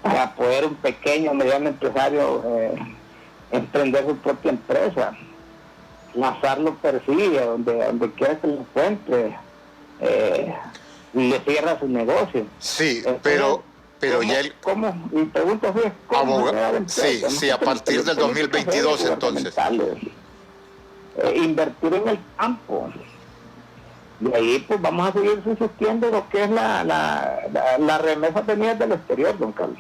C: para poder un pequeño o mediano empresario emprender su propia empresa. La SAR lo persigue, donde quiera que lo encuentre, le cierra su negocio.
B: Sí,
C: entonces,
B: pero ya
C: ¿cómo? Mi pregunta fue, ¿cómo
B: sí, a partir del 2022 entonces.
C: Invertir en el campo. Y ahí pues vamos a seguir subsistiendo lo que es la remesa venida del exterior, don Carlos.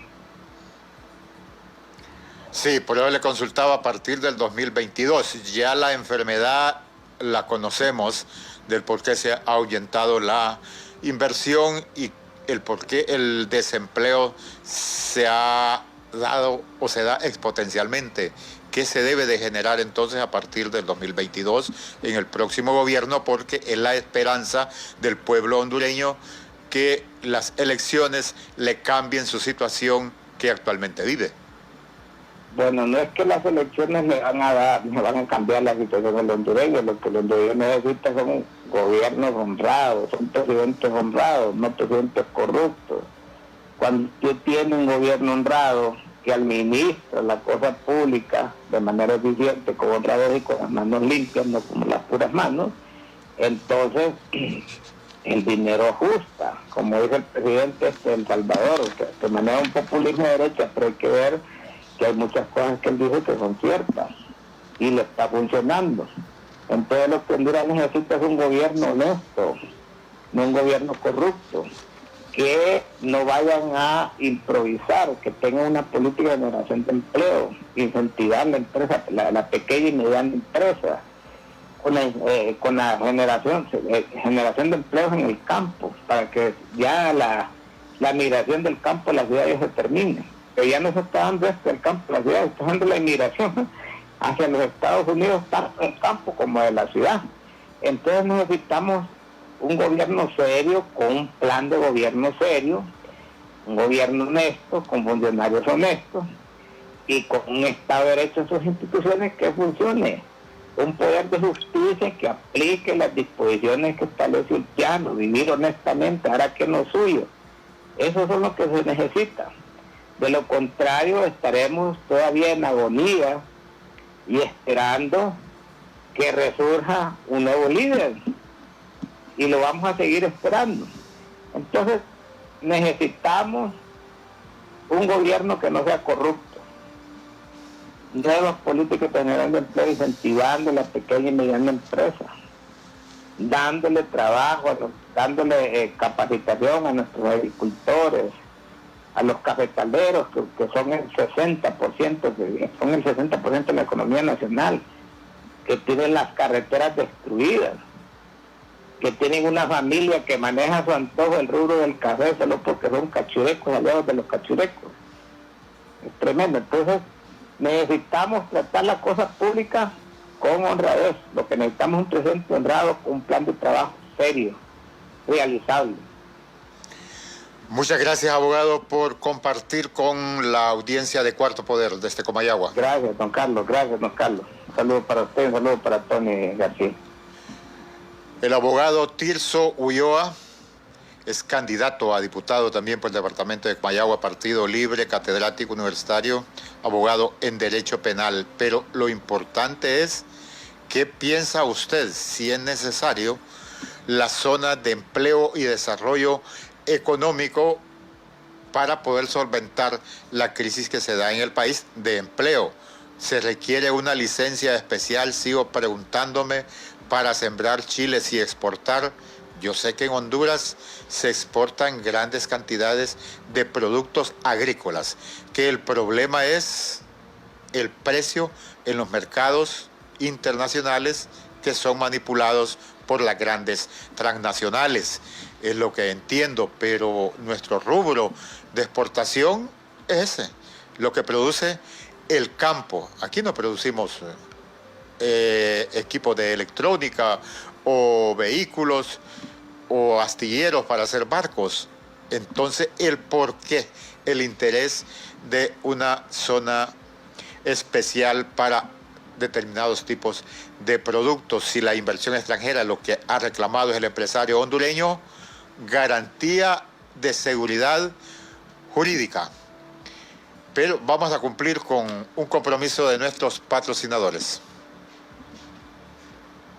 B: Sí, por eso le consultaba a partir del 2022. Ya la enfermedad la conocemos, del por qué se ha ahuyentado la inversión y el por qué el desempleo se ha dado o se da exponencialmente. ¿Qué se debe de generar entonces a partir del 2022 en el próximo gobierno? Porque es la esperanza del pueblo hondureño que las elecciones le cambien su situación que actualmente vive.
C: Bueno, no es que las elecciones le van a cambiar la situación del hondureño. Lo que los hondureños necesitan son gobiernos honrados, son presidentes honrados, no presidentes corruptos. Cuando usted tiene un gobierno honrado que administra la cosa pública de manera eficiente, con honradez y con las manos limpias, no como las puras manos, entonces el dinero ajusta. Como dice el presidente de El Salvador, que maneja un populismo de derecha, pero hay que ver que hay muchas cosas que él dice que son ciertas y le está funcionando. Entonces lo que Honduras necesita es un gobierno honesto, no un gobierno corrupto, que no vayan a improvisar, que tengan una política de generación de empleo, incentivar la empresa, la pequeña y mediana empresa, con la generación de empleos en el campo, para que ya la migración del campo a la ciudad ya se termine. Que ya no se está dando esto del campo a la ciudad, se está dando la inmigración hacia los Estados Unidos, tanto del campo como de la ciudad. Entonces necesitamos un gobierno serio, con un plan de gobierno serio, un gobierno honesto, con funcionarios honestos y con un Estado de Derecho en sus instituciones que funcione, un poder de justicia que aplique las disposiciones que establece el plano, vivir honestamente, hará que no suyo. Eso es lo que se necesita. De lo contrario, estaremos todavía en agonía y esperando que resurja un nuevo líder, y lo vamos a seguir esperando. Entonces necesitamos un gobierno que no sea corrupto, nuevas políticas generando empleo, incentivando la pequeña y mediana empresa, dándole trabajo, dándole capacitación a nuestros agricultores, a los cafetaleros, que son el 60%, son el 60% de la economía nacional, que tienen las carreteras destruidas, que tienen una familia que maneja a su antojo el rubro del café solo porque son cachurecos, aliados de los cachurecos. Es tremendo. Entonces necesitamos tratar las cosas públicas con honradez. Lo que necesitamos es un presidente honrado con un plan de trabajo serio, realizable.
B: Muchas gracias, abogado, por compartir con la audiencia de Cuarto Poder desde Comayagua.
C: Gracias, don Carlos. Gracias, don Carlos. Un saludo para usted, un saludo para Tony García.
B: El abogado Tirso Ulloa es candidato a diputado también por el departamento de Comayagua, Partido Libre, catedrático universitario, abogado en Derecho Penal. Pero lo importante es, ¿qué piensa usted si es necesario la zona de empleo y desarrollo económico para poder solventar la crisis que se da en el país de empleo? ¿Se requiere una licencia especial, sigo preguntándome, para sembrar chiles y exportar? Yo sé que en Honduras se exportan grandes cantidades de productos agrícolas, que el problema es el precio en los mercados internacionales que son manipulados por las grandes transnacionales. Es lo que entiendo, pero nuestro rubro de exportación es ese, lo que produce el campo. Aquí no producimos equipos de electrónica o vehículos o astilleros para hacer barcos. Entonces, el por qué, el interés de una zona especial para determinados tipos de productos. Si la inversión extranjera, lo que ha reclamado es el empresario hondureño, garantía de seguridad jurídica. Pero vamos a cumplir con un compromiso de nuestros patrocinadores.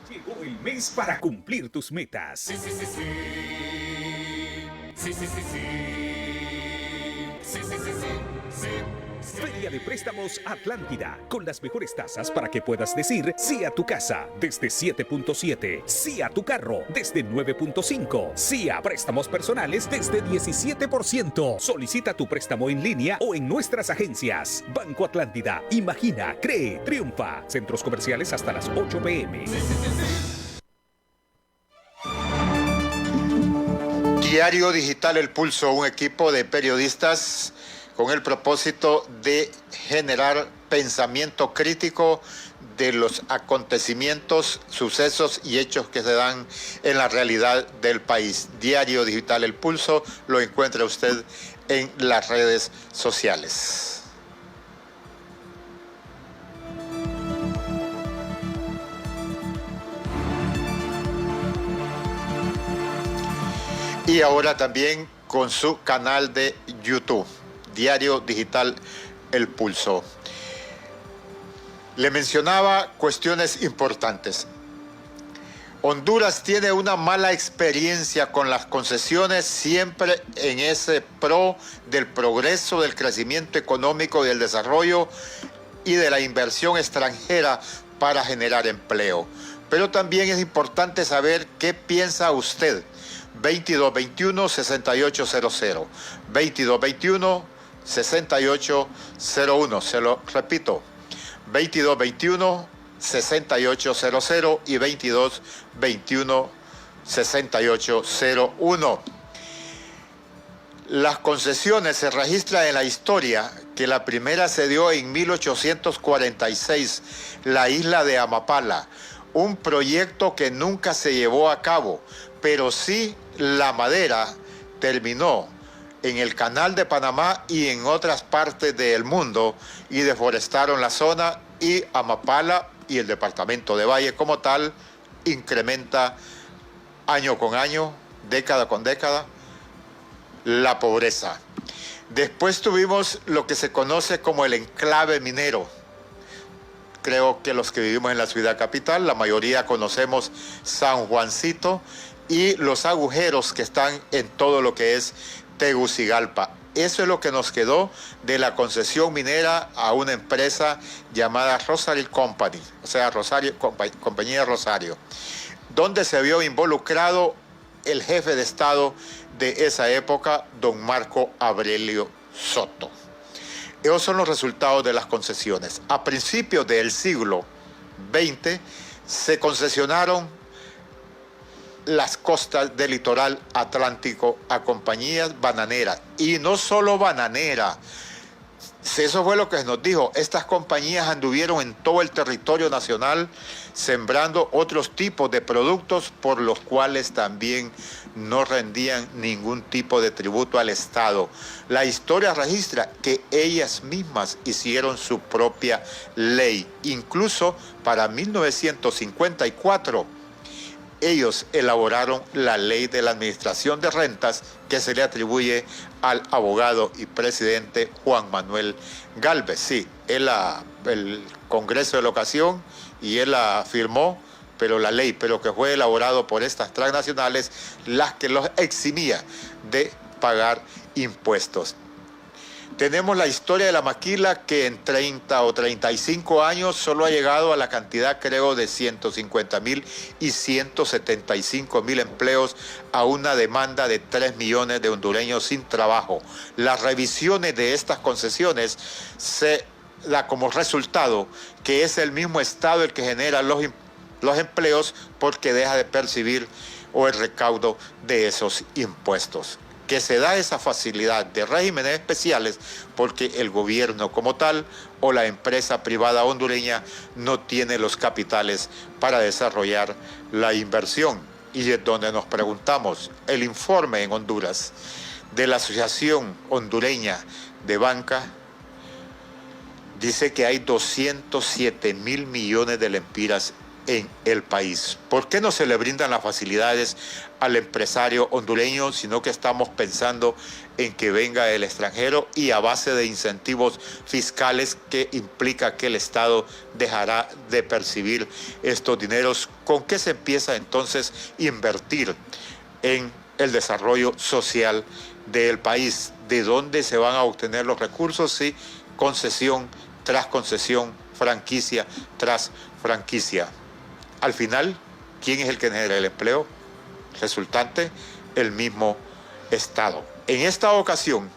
F: Llegó el mes para cumplir tus metas.
G: Sí.
F: Feria de Préstamos Atlántida, con las mejores tasas para que puedas decir sí a tu casa desde 7.7, sí a tu carro desde 9.5, sí a préstamos personales desde 17%. Solicita tu préstamo en línea o en nuestras agencias. Banco Atlántida, imagina, cree, triunfa. Centros comerciales hasta las 8 p.m.
B: Diario Digital El Pulso, un equipo de periodistas con el propósito de generar pensamiento crítico de los acontecimientos, sucesos y hechos que se dan en la realidad del país. Diario Digital El Pulso lo encuentra usted en las redes sociales. Y ahora también con su canal de YouTube, Diario Digital El Pulso. Le mencionaba cuestiones importantes. Honduras tiene una mala experiencia con las concesiones, siempre en ese pro del progreso, del crecimiento económico y del desarrollo y de la inversión extranjera para generar empleo. Pero también es importante saber qué piensa usted. 2221-6800, 2221-6801, se lo repito, 2221-6801. 6800 y 22 21 6801. Las concesiones se registran en la historia que la primera se dio en 1846, la isla de Amapala, un proyecto que nunca se llevó a cabo, pero sí la madera terminó en el Canal de Panamá y en otras partes del mundo y deforestaron la zona, y Amapala y el departamento de Valle como tal incrementa año con año, década con década, la pobreza. Después tuvimos lo que se conoce como el enclave minero. Creo que los que vivimos en la ciudad capital, la mayoría conocemos San Juancito y los agujeros que están en todo lo que es Tegucigalpa. Eso es lo que nos quedó de la concesión minera a una empresa llamada Rosario Company, o sea, Compañía Rosario, donde se vio involucrado el jefe de Estado de esa época, don Marco Aurelio Soto. Esos son los resultados de las concesiones. A principios del siglo XX se concesionaron las costas del litoral atlántico a compañías bananeras. Y no solo bananera. Eso fue lo que nos dijo. Estas compañías anduvieron en todo el territorio nacional sembrando otros tipos de productos por los cuales también no rendían ningún tipo de tributo al Estado. La historia registra que ellas mismas hicieron su propia ley. Incluso para 1954 ellos elaboraron la ley de la administración de rentas que se le atribuye al abogado y presidente Juan Manuel Gálvez. Sí, el Congreso de la ocasión, y él la firmó, pero la ley, pero que fue elaborado por estas transnacionales, las que los eximía de pagar impuestos. Tenemos la historia de la maquila, que en 30 o 35 años solo ha llegado a la cantidad, creo, de 150,000 y 175,000 empleos, a una demanda de 3 millones de hondureños sin trabajo. Las revisiones de estas concesiones se da como resultado que es el mismo Estado el que genera los empleos, porque deja de percibir o el recaudo de esos impuestos. Que se da esa facilidad de regímenes especiales porque el gobierno como tal o la empresa privada hondureña no tiene los capitales para desarrollar la inversión. Y es donde nos preguntamos, el informe en Honduras de la Asociación Hondureña de Banca dice que hay 207,000 millones de lempiras en el país. ¿Por qué no se le brindan las facilidades al empresario hondureño, sino que estamos pensando en que venga el extranjero y a base de incentivos fiscales que implica que el Estado dejará de percibir estos dineros? ¿Con qué se empieza entonces a invertir en el desarrollo social del país? ¿De dónde se van a obtener los recursos? Sí, concesión tras concesión, franquicia tras franquicia. Al final, ¿quién es el que genera el empleo? Resultante, el mismo Estado. En esta ocasión,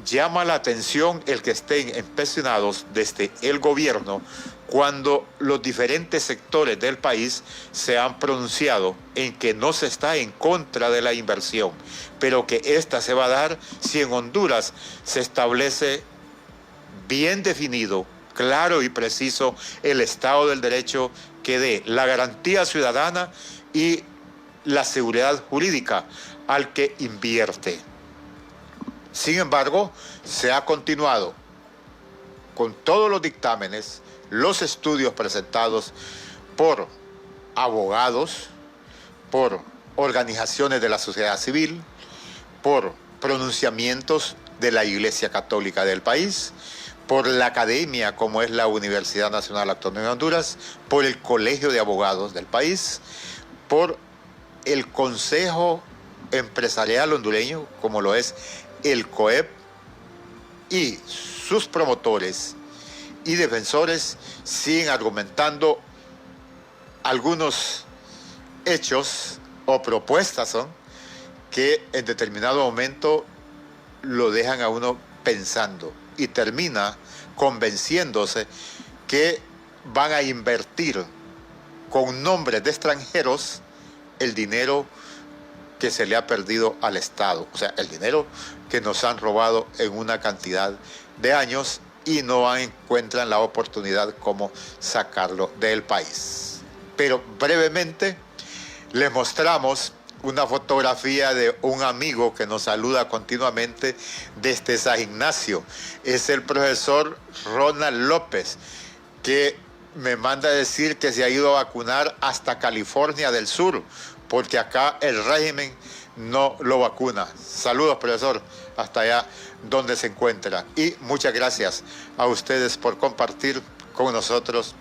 B: llama la atención el que estén empeñados desde el gobierno cuando los diferentes sectores del país se han pronunciado en que no se está en contra de la inversión, pero que esta se va a dar si en Honduras se establece bien definido, claro y preciso el Estado del Derecho, que dé la garantía ciudadana y la seguridad jurídica al que invierte. Sin embargo, se ha continuado con todos los dictámenes, los estudios presentados por abogados, por organizaciones de la sociedad civil, por pronunciamientos de la Iglesia Católica del país, por la academia como es la Universidad Nacional Autónoma de Honduras, por el Colegio de Abogados del país, por el Consejo Empresarial Hondureño, como lo es el COEP, y sus promotores y defensores siguen argumentando algunos hechos o propuestas son que en determinado momento lo dejan a uno pensando y termina convenciéndose que van a invertir con nombres de extranjeros el dinero que se le ha perdido al Estado. O sea, el dinero que nos han robado en una cantidad de años y no encuentran la oportunidad como sacarlo del país. Pero brevemente les mostramos una fotografía de un amigo que nos saluda continuamente desde San Ignacio. Es el profesor Ronald López, que me manda a decir que se ha ido a vacunar hasta California del Sur, porque acá el régimen no lo vacuna. Saludos, profesor, hasta allá donde se encuentra. Y muchas gracias a ustedes por compartir con nosotros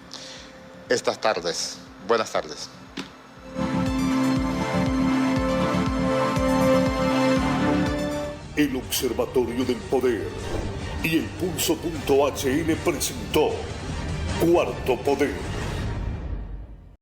B: estas tardes. Buenas tardes.
A: El Observatorio del Poder y el Pulso.hn presentó Cuarto Poder.